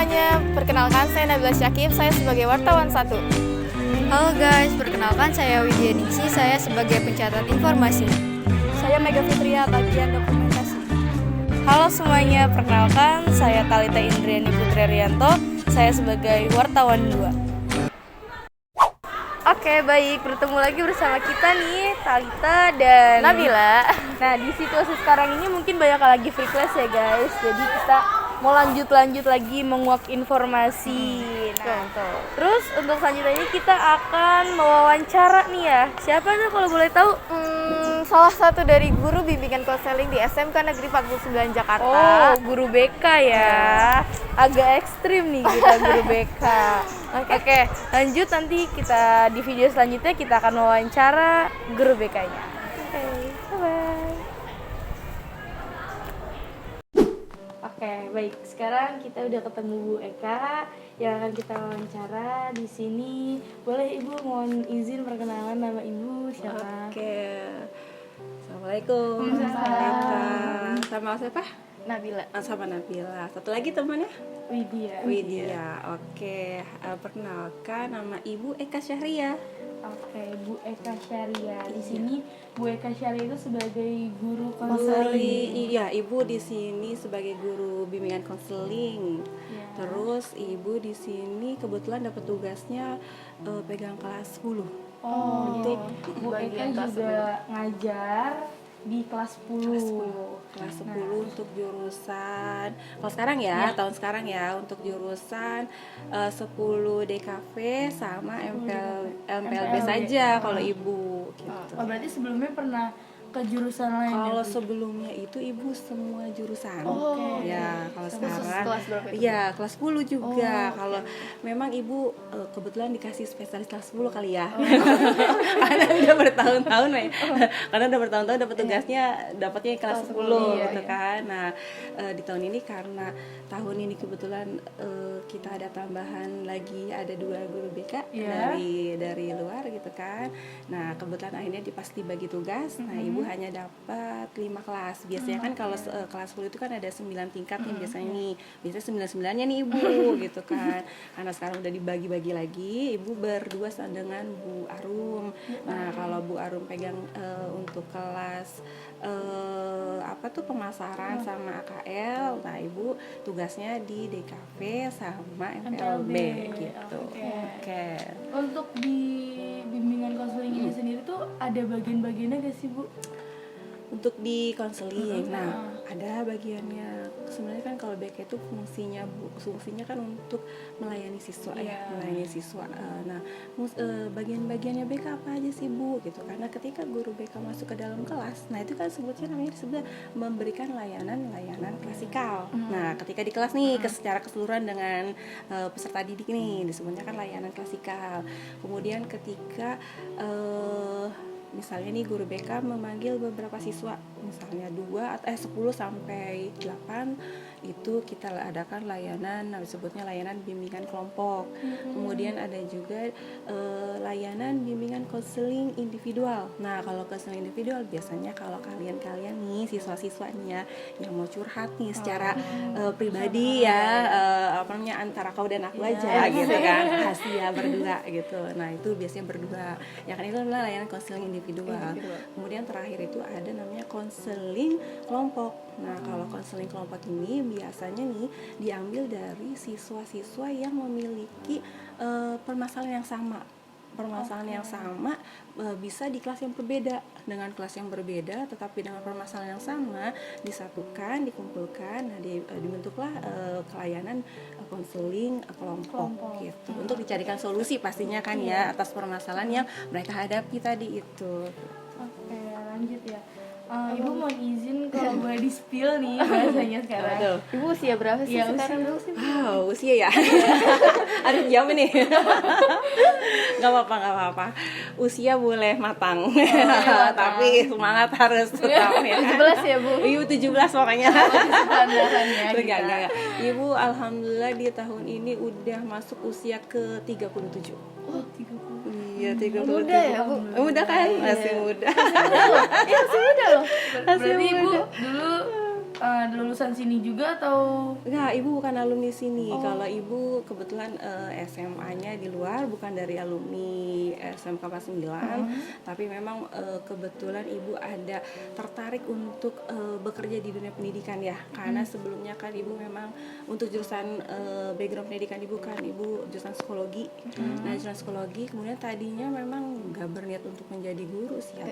semuanya, perkenalkan saya Nabila Syakib, saya sebagai wartawan 1. Halo guys, perkenalkan saya Widya Ningsi, saya sebagai pencatat informasi. Saya Mega Fitria, bagian dokumentasi. Halo semuanya, perkenalkan saya Talita Indriani Putri Rianto, saya sebagai wartawan 2. Oke, baik, bertemu lagi bersama kita nih, Talita dan Nabila. Nah, di situasi sekarang ini mungkin banyak lagi free class ya guys, jadi kita mau lanjut lagi menguak informasi. Nah, terus untuk selanjutnya ini kita akan mewawancara nih ya. Siapa tuh kalau boleh tahu? Salah satu dari guru bimbingan konseling di SMK Negeri 49 Jakarta. Oh, guru BK ya. Agak ekstrim nih kita guru BK. Oke, lanjut nanti kita di video selanjutnya kita akan mewawancara guru BK-nya. Oke, bye-bye. Oke, baik. Sekarang kita udah ketemu Bu Eka yang akan kita wawancara di sini. Boleh Ibu mohon izin perkenalan nama Ibu siapa? Oke. Assalamualaikum. Waalaikumsalam. Sama siapa? Nabila. Sama Nabila. Satu lagi temannya? Widya. Oke. Perkenalkan nama Ibu Eka Syahria. Oke, Bu Eka Syahria. Di sini Bu Eka Syahria itu sebagai guru konseling. Iya, Ibu di sini sebagai guru bimbingan konseling. Ya. Terus Ibu di sini kebetulan dapat tugasnya pegang kelas 10. Oh, Untuk Bu Eka juga ngajar di kelas 10. Kelas 10 untuk jurusan kalau sekarang ya, tahun sekarang ya, untuk jurusan 10 DKV sama MPLB saja kalau Ibu gitu. Oh, berarti sebelumnya pernah ke jurusan lain? Kalau sebelumnya itu Ibu semua jurusan. Oh, ya, kalau sekarang kelas berapa itu? iya, kelas 10 juga. Kalau memang Ibu kebetulan dikasih spesialis kelas 10 kali ya. Karena udah bertahun-tahun ya. Karena udah bertahun-tahun dapat tugasnya dapatnya kelas 10 gitu kan. Nah, di tahun ini karena tahun ini kebetulan kita ada tambahan lagi, ada 2 guru BK dari luar gitu kan. Nah, kebetulan akhirnya pas dibagi tugas. Nah, Ibu hanya dapat 5 kelas. Biasanya kan kalau kelas 10 itu kan ada 9 tingkat nih biasanya nih. Biasanya 9-9-nya nih Ibu gitu kan. Karena sekarang udah dibagi-bagi lagi, Ibu berdua dengan Bu Arum. Nah, kalau Bu Arum pegang untuk kelas pemasaran sama AKL. Nah, Ibu tugasnya di DKV sama MPLB gitu. Oke. Untuk di bimbingan konseling ini sendiri tuh ada bagian-bagiannya gak sih Bu? Untuk di konseling, nah ada bagiannya. Sebenarnya kan kalau BK itu fungsinya kan untuk melayani siswa ya, melayani siswa. Nah, bagian-bagiannya BK apa aja sih Bu? Gitu. Karena ketika guru BK masuk ke dalam kelas, nah itu kan sebutnya namanya sebenarnya memberikan layanan klasikal. Nah, ketika di kelas nih, secara keseluruhan dengan peserta didik nih, disebutnya kan layanan klasikal. Kemudian ketika misalnya nih guru BK memanggil beberapa siswa, misalnya 10 sampai 8, itu kita adakan layanan, disebutnya layanan bimbingan kelompok. Kemudian ada juga layanan bimbingan konseling individual. Nah, kalau konseling individual biasanya kalau kalian nih siswa-siswanya yang mau curhat nih secara pribadi ya, antara kau dan aku aja gitu kan, rahasia berdua gitu. Nah, itu biasanya berdua. Ya kan, itu adalah layanan konseling individual. Kemudian terakhir itu ada namanya konseling kelompok. Nah, kalau konseling kelompok ini biasanya nih diambil dari siswa-siswa yang memiliki permasalahan yang sama. Yang sama bisa di kelas yang berbeda, dengan kelas yang berbeda tetapi dengan permasalahan yang sama disatukan, dikumpulkan. Nah, dibentuklah layanan konseling kelompok gitu, untuk dicarikan solusi pastinya kan ya atas permasalahan yang mereka hadapi tadi itu. Oke, lanjut ya. Ibu mohon izin kalau boleh di-spill nih bahasanya sekarang. Betul. Ibu usia berapa sih sekarang? Usia ya. Harus jawab ini. Gak apa-apa. Usia boleh matang. Tapi semangat harus tetap ya. 17 ya Bu? Ibu 17 pokoknya. Enggak. Ibu alhamdulillah di tahun ini udah masuk usia ke 37. Oh, 30. Iya, 37. Muda ya Bu? Muda kan? Masih muda. Masih muda loh. Masih Berarti Ibu muda. dulu lulusan sini juga atau? Enggak, ibu bukan alumni sini. Kalau ibu kebetulan SMA-nya di luar, bukan dari alumni SMK 49, tapi memang kebetulan ibu ada tertarik untuk bekerja di dunia pendidikan ya. Karena sebelumnya kan ibu memang untuk jurusan background pendidikan ibu kan ibu jurusan psikologi. Nah, jurusan psikologi kemudian tadinya memang nggak berniat untuk menjadi guru sih ya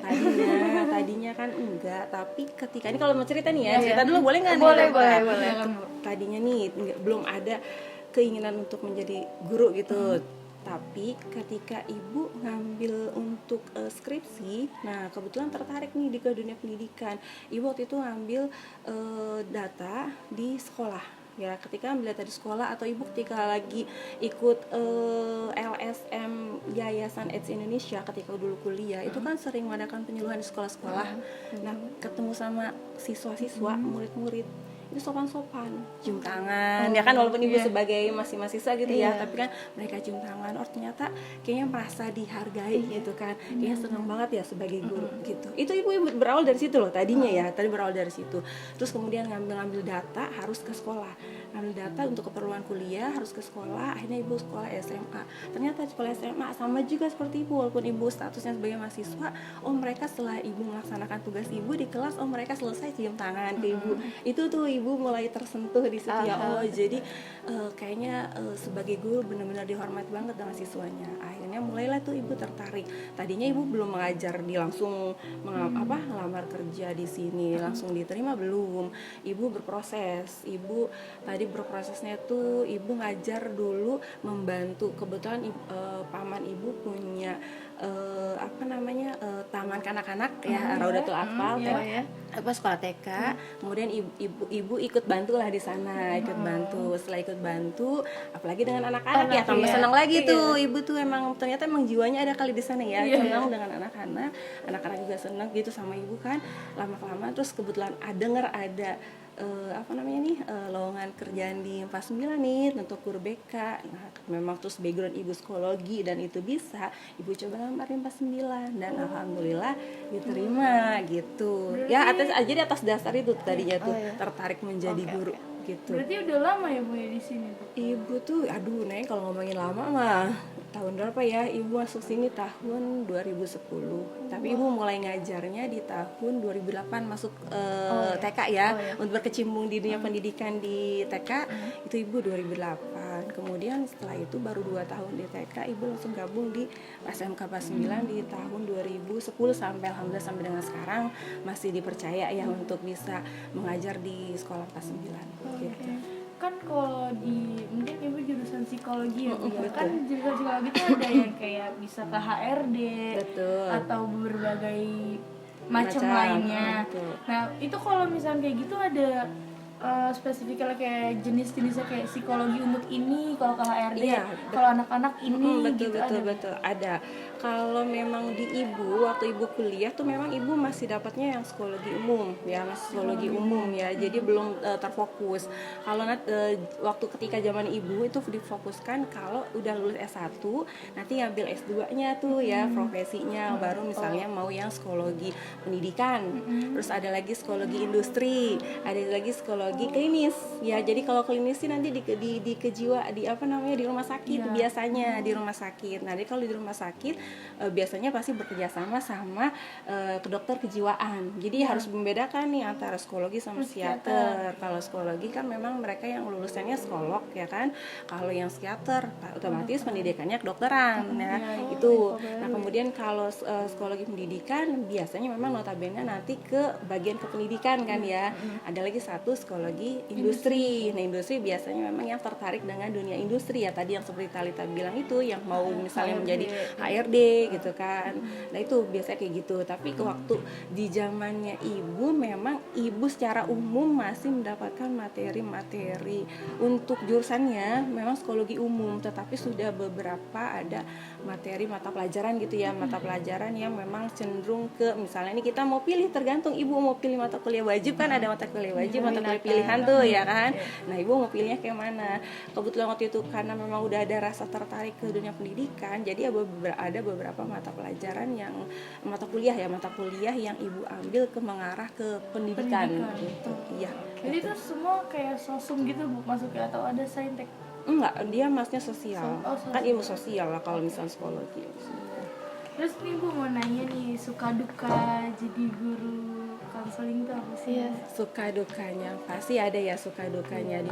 tadinya kan enggak, tapi ketika ini kalau mau cerita nih ya, cerita dulu boleh nggak nih? Boleh. Tadinya nih belum ada keinginan untuk menjadi guru gitu. Tapi ketika ibu ngambil untuk skripsi, nah kebetulan tertarik nih di ke dunia pendidikan. Ibu waktu itu ngambil data di sekolah. Ya, ketika ambil data di sekolah atau ibu ketika lagi ikut LSM Yayasan AIDS Indonesia ketika dulu kuliah, itu kan sering mengadakan penyuluhan di sekolah-sekolah. Nah, ketemu sama siswa-siswa, murid-murid, itu sopan-sopan, cium tangan, ya kan walaupun ibu sebagai masih mahasiswa gitu ya, tapi kan mereka cium tangan, ternyata kayaknya merasa dihargai gitu kan, kayaknya senang banget ya sebagai guru gitu. Itu ibu berawal dari situ loh tadinya ya, tadi berawal dari situ. Terus kemudian ngambil data harus ke sekolah, ngambil data untuk keperluan kuliah harus ke sekolah, akhirnya ibu sekolah SMA. Ternyata sekolah SMA sama juga seperti ibu, walaupun ibu statusnya sebagai mahasiswa, mereka setelah ibu melaksanakan tugas ibu di kelas, mereka selesai cium tangan ke ibu. Itu tuh ibu mulai tersentuh di situ ya, jadi kayaknya sebagai guru benar-benar dihormat banget dengan siswanya. Akhirnya mulailah tuh ibu tertarik. Tadinya ibu belum mengajar di langsung ngelamar kerja di sini langsung diterima belum. Ibu berproses. Ibu tadi berprosesnya tuh ibu ngajar dulu membantu. Kebetulan paman ibu punya taman kanak-kanak ya, Raudatul Atfal, sekolah TK. Kemudian ibu ikut bantulah di sana, ikut bantu. Setelah ikut bantu, apalagi dengan anak-anak ya tambah senang lagi tuh. Ibu tuh ternyata emang jiwanya ada kali di sana ya, senang dengan anak-anak. Anak-anak juga senang gitu sama ibu kan. Lama-lama terus kebetulan dengar ada lowongan kerjaan di 49 nih untuk guru BK. Nah, memang terus background ibu psikologi dan itu bisa, ibu coba lamar di 49 dan alhamdulillah diterima gitu. Ya atas dasar itu tadinya tuh tertarik menjadi guru gitu. Berarti udah lama ya Bu ya di sini tuh? Ibu tuh Neng kalau ngomongin lama mah tahun berapa ya? Ibu masuk sini tahun 2010. Tapi ibu mulai ngajarnya di tahun 2008 masuk TK ya. Untuk berkecimpung di dunia pendidikan di TK itu ibu 2008. Kemudian setelah itu baru 2 tahun di TK, ibu langsung gabung di SMK 49 di tahun 2010 sampai alhamdulillah sampai dengan sekarang masih dipercaya ya untuk bisa mengajar di sekolah 49. Gitu. Kan kalau mungkin ibu jurusan psikologi ya, kan jurusan psikologi itu ada yang kayak bisa ke HRD, atau berbagai macam lainnya. Nah itu kalau misalnya kayak gitu ada spesifiknya kayak jenis-jenisnya kayak psikologi untuk ini, kalau ke HRD, kalau anak-anak ini betul ada. Kalau memang di ibu waktu ibu kuliah tuh memang ibu masih dapatnya yang psikologi umum ya, psikologi umum ya, jadi belum terfokus. Kalau waktu ketika zaman ibu itu difokuskan kalau udah lulus S1 nanti ngambil S2-nya tuh ya, profesinya baru misalnya mau yang psikologi pendidikan, terus ada lagi psikologi industri, ada lagi psikologi klinis ya. Jadi kalau klinis sih nanti di kejiwa di rumah sakit biasanya di rumah sakit. Nah, jadi kalau di rumah sakit biasanya pasti bekerja sama ke dokter kejiwaan. Jadi harus membedakan nih antara psikologi sama psikiater. Kalau psikologi kan memang mereka yang lulusannya psikolog ya kan. Kalau yang psikiater otomatis pendidikannya kedokteran ya. Itu. Nah, kemudian kalau psikologi pendidikan biasanya memang notabene nanti ke bagian kependidikan kan ya. Ada lagi satu psikologi industri. Nah, industri biasanya memang yang tertarik dengan dunia industri ya, tadi yang seperti Talita bilang itu, yang mau misalnya menjadi HRD gitu kan. Nah, itu biasanya kayak gitu. Tapi ke waktu di zamannya ibu, memang ibu secara umum masih mendapatkan materi-materi untuk jurusannya memang psikologi umum, tetapi sudah beberapa ada materi mata pelajaran gitu ya, mata pelajaran yang memang cenderung ke misalnya ini kita mau pilih, tergantung ibu mau pilih mata kuliah wajib kan, ada mata kuliah wajib, mata kuliah pilihan tuh ya kan. Nah, ibu mau pilihnya kayak mana. Kebetulan waktu itu karena memang udah ada rasa tertarik ke dunia pendidikan, jadi ada beberapa mata kuliah yang ibu ambil mengarah ke pendidikan pendidikan gitu. Iya. Jadi itu semua kayak sosum gitu Bu masuknya atau ada saintek? Enggak, dia masnya sosial. sosial. Kan ilmu sosial lah kalau misalnya psikologi. Terus nih Bu mau nanya nih, suka duka jadi guru konseling itu apa sih? Suka dukanya pasti ada ya, suka dukanya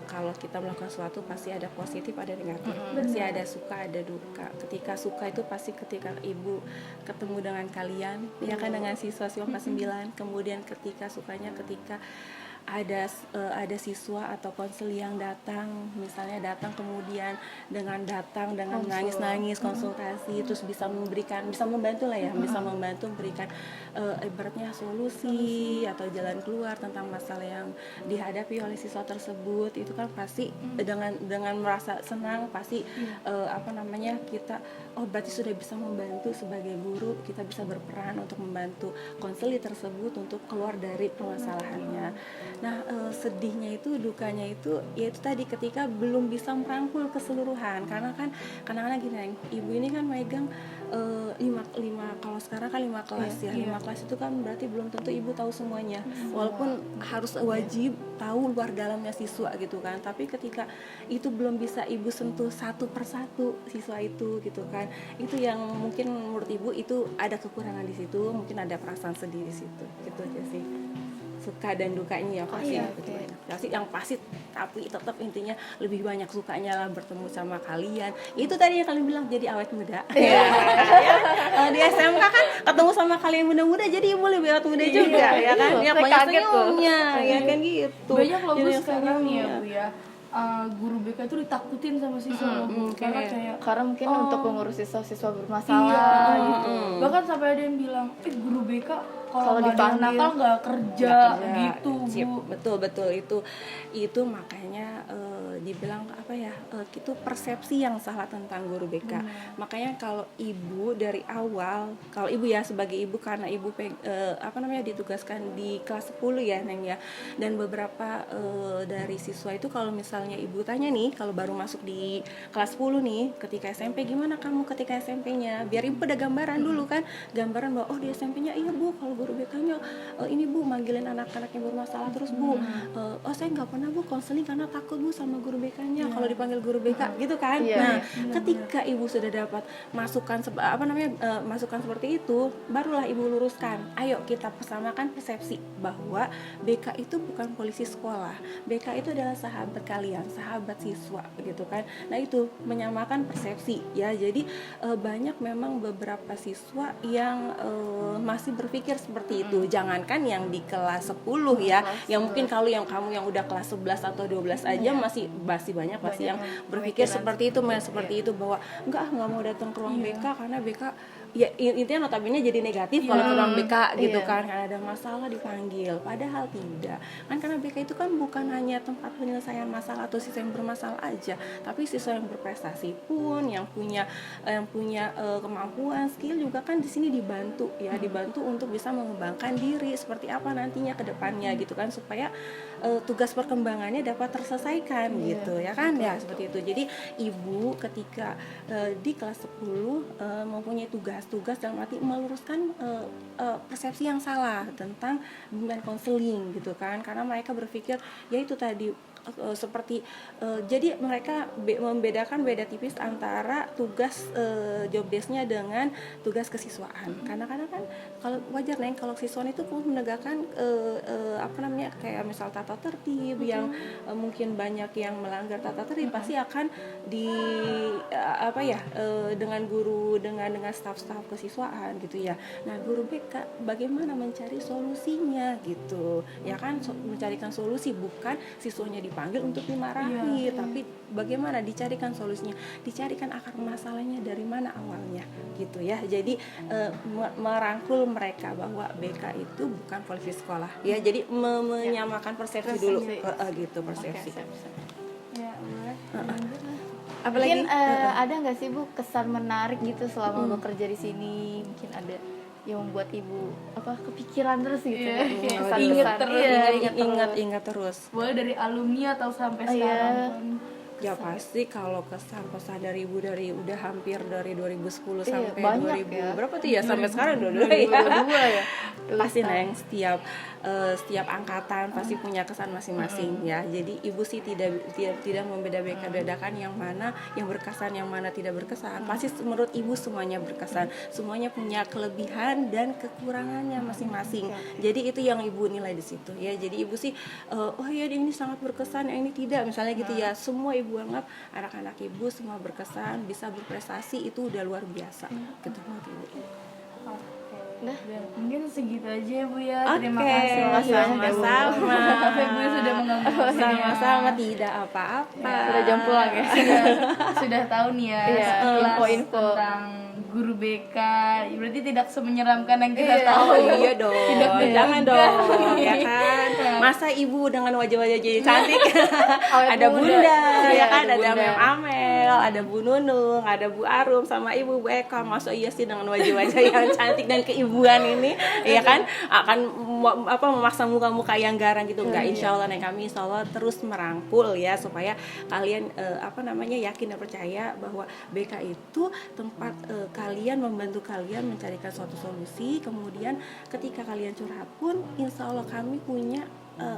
kalau kita melakukan sesuatu pasti ada positif ada negatif. Pasti ada suka ada duka. Ketika suka itu pasti ketika ibu ketemu dengan kalian ya kan, dengan siswa-siswa kelas 9. Kemudian ketika sukanya ketika ada siswa atau konseling yang datang, misalnya datang kemudian dengan nangis-nangis konsultasi, terus bisa membantu lah ya, bisa membantu memberikan ibaratnya solusi atau jalan keluar tentang masalah yang dihadapi oleh siswa tersebut. Itu kan pasti dengan merasa senang, pasti kita berarti sudah bisa membantu sebagai guru, kita bisa berperan untuk membantu konseling tersebut untuk keluar dari permasalahannya. Nah, sedihnya itu, dukanya itu, yaitu tadi ketika belum bisa merangkul keseluruhan, karena kan kadang-kadang gini, ibu ini kan megang 5 kalau sekarang kan 5 kelas ya. 5 kelas itu kan berarti belum tentu ibu tahu semuanya. Walaupun harus wajib tahu luar dalamnya siswa gitu kan. Tapi ketika itu belum bisa ibu sentuh satu persatu siswa itu gitu kan. Itu yang mungkin menurut ibu itu ada kekurangan di situ, mungkin ada perasaan sedih di situ. Gitu aja sih. Suka dan dukanya ya pasti yang pasti, tapi tetap intinya lebih banyak sukanya lah bertemu sama kalian. Itu tadi yang kalian bilang jadi awet muda. Di SMK kan ketemu sama kalian muda-muda jadi ibu lebih awet muda juga ya kan. Ya banyak senyumnya ya kan gitu. Banyak loh Bu sekarang ya Bu ya. Guru BK itu ditakutin sama siswa karena mungkin untuk mengurus siswa siswa bermasalah gitu. Bahkan sampai ada yang bilang, guru BK kalau dipanggil nakal nggak kerja gitu Bu. Betul itu makanya dibilang itu persepsi yang salah tentang guru BK. Makanya kalau ibu dari awal, kalau ibu ya sebagai ibu, karena ibu ditugaskan di kelas 10 ya Neng ya, dan beberapa dari siswa itu kalau misalnya ibu tanya nih, kalau baru masuk di kelas 10 nih, ketika SMP gimana kamu ketika SMP-nya, biar ibu ada gambaran dulu kan, gambaran bahwa di SMP-nya iya Bu, kalau guru BK-nya ini Bu manggilin anak-anak yang bermasalah terus Bu, saya nggak pernah Bu konseling karena takut Bu sama guru BK-nya kalau dipanggil guru BK gitu kan. Ketika ibu sudah dapat masukan seperti itu, barulah ibu luruskan, ayo kita persamakan persepsi bahwa BK itu bukan polisi sekolah, BK itu adalah sahabat kalian, sahabat siswa gitu kan. Nah itu menyamakan persepsi ya. Jadi banyak memang beberapa siswa yang masih berpikir seperti itu. Jangankan yang di kelas 10 ya, yang mungkin kalau kamu yang udah kelas 11 atau 12 aja masih banyak yang berpikir seperti itu, bahwa nggak mau datang ke ruang BK karena BK ya intinya notabene jadi negatif kalau ke ruang BK gitu kan, karena ada masalah dipanggil. Padahal tidak kan, karena BK itu kan bukan hanya tempat penyelesaian masalah atau siswa yang bermasalah aja, tapi siswa yang berprestasi pun, yang punya kemampuan, skill juga kan di sini dibantu untuk bisa mengembangkan diri seperti apa nantinya ke depannya gitu kan, supaya tugas perkembangannya dapat terselesaikan gitu ya kan. Ya seperti itu. Jadi ibu ketika di kelas 10 mempunyai tugas dalam arti meluruskan persepsi yang salah tentang bimbingan konseling gitu kan, karena mereka berpikir ya itu tadi jadi mereka membedakan beda tipis antara tugas job desk-nya dengan tugas kesiswaan. Karena kadang kan kalau wajar Neng, kalau siswaan itu pun menegakkan kayak misal tata tertib yang mungkin banyak yang melanggar tata tertib, pasti akan dengan guru dengan staf-staf kesiswaan gitu ya. Nah guru BK bagaimana mencari solusinya gitu ya kan, mencarikan solusi, bukan siswanya dipanggil untuk dimarahi, tapi bagaimana dicarikan solusinya, dicarikan akar masalahnya dari mana awalnya gitu ya. Jadi merangkul mereka bahwa BK itu bukan polisi sekolah ya. Jadi menyamakan persepsi dulu gitu, persepsi. Apalagi ada nggak sih Bu kesan menarik gitu selama bekerja di sini? Mungkin ada yang membuat ibu kepikiran terus gitu, ingat terus. Boleh dari alumni atau sampai sekarang. Ya pasti kalau kesan-pesan dari ibu udah hampir dari 2010 sampai 2000 ya. berapa tuh ya, sampai sekarang 2022 ya. Pasti Neng, setiap angkatan pasti punya kesan masing-masing ya. Jadi ibu sih tidak membeda-bedakan yang mana yang berkesan, yang mana tidak berkesan. Pasti menurut ibu semuanya berkesan, semuanya punya kelebihan dan kekurangannya masing-masing. Jadi itu yang ibu nilai di situ ya. Jadi ibu sih oh ya ini sangat berkesan, yang ini tidak, misalnya gitu ya. Semua ibu anggap anak-anak ibu semua berkesan, bisa berprestasi, itu udah luar biasa gitu menurut ibu. Nah, mungkin segitu aja ya Bu ya. Oke, Terima kasih sama-sama. Maaf ya Bu sudah mengganggu waktunya. Sama-sama, tidak apa-apa. Udah jam pulang ya. Sudah tahu nih ya sekilas info-info tentang guru BK. Berarti tidak semenyeramkan yang kita tahu. Oh iya dong, jangan dong, ya kan. Masa ibu dengan wajah-wajah jadi cantik, ada bunda, ya kan, ada Mem Amel, ada Bu Nunung, ada Bu Arum, sama ibu Bu Eka. Masa iya sih dengan wajah-wajah yang cantik dan keibuan ini, ya kan, akan memaksa muka-muka yang garang gitu? Enggak, insya Allah nih, kami insya Allah terus merangkul ya, supaya kalian yakin dan percaya bahwa BK itu tempat kalian, membantu kalian mencarikan suatu solusi. Kemudian ketika kalian curhat pun insya Allah kami punya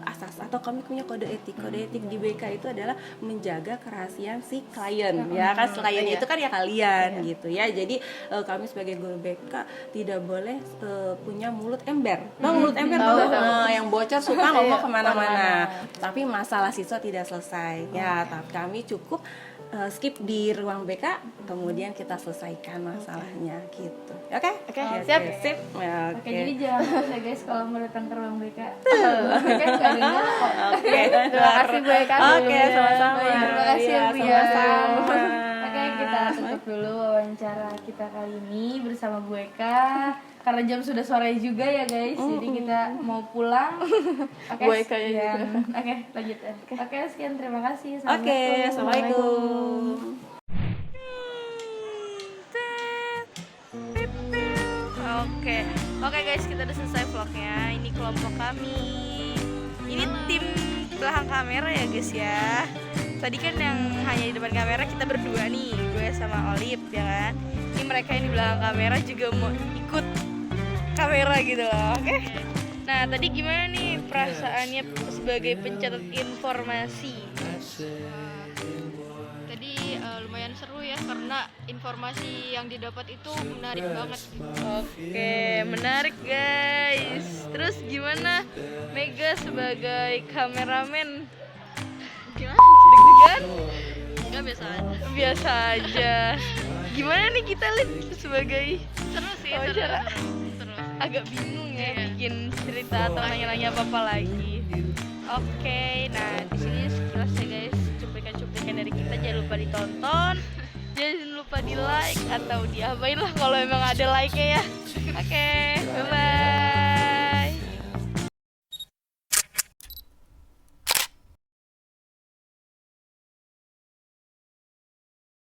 asas atau kami punya kode etik. Kode etik di BK itu adalah menjaga kerahasiaan si klien, ya kan, kliennya itu kan ya kalian gitu ya. Jadi kami sebagai guru BK tidak boleh punya mulut ember. Mulut ember tuh yang bocor suka ngomong kemana-mana. Tapi masalah siswa tidak selesai ya. Tapi kami cukup skip di ruang BK, kemudian kita selesaikan masalahnya gitu. Oke? Sip. Oke, jadi jangan lupa ya guys kalau mau datang ke ruang BK. BK nggak dengar kok. Oke, Terima kasih Bu Eka. Oke, sama-sama. Terima kasih Iya, Bu ya. sama-sama. Oke, kita tutup dulu wawancara kita kali ini bersama Bu Eka. Karena jam sudah sore juga ya guys, jadi kita mau pulang. Oke, Bu Eka ya sekian. Oke, lanjut ya. Oke, sekian, terima kasih. Oke, assalamualaikum. Oke guys, kita udah selesai vlognya. Ini kelompok kami. Ini tim belakang kamera ya guys ya. Tadi kan yang hanya di depan kamera kita berdua nih, gue sama Olip ya kan. Ini mereka yang di belakang kamera juga mau ikut kamera gitu loh. Oke. Nah, tadi gimana nih perasaannya sebagai pencatat informasi? Tadi lumayan seru ya, karena informasi yang didapat itu menarik banget. Oke, menarik guys. Terus gimana Mega sebagai kameramen? Gimana? Deg-degan? Enggak, biasa aja. Biasa aja. Gimana nih kita lihat sebagai Seru sih, wawancara? seru. Agak bingung ya bikin cerita atau nanya-nanya apa-apa lagi. Oke, nah di sini sekilas ya guys, cuplikan-cuplikan dari kita. Jangan lupa ditonton, jangan lupa di like atau diapain lah kalau emang ada like-nya ya. Oke, bye bye.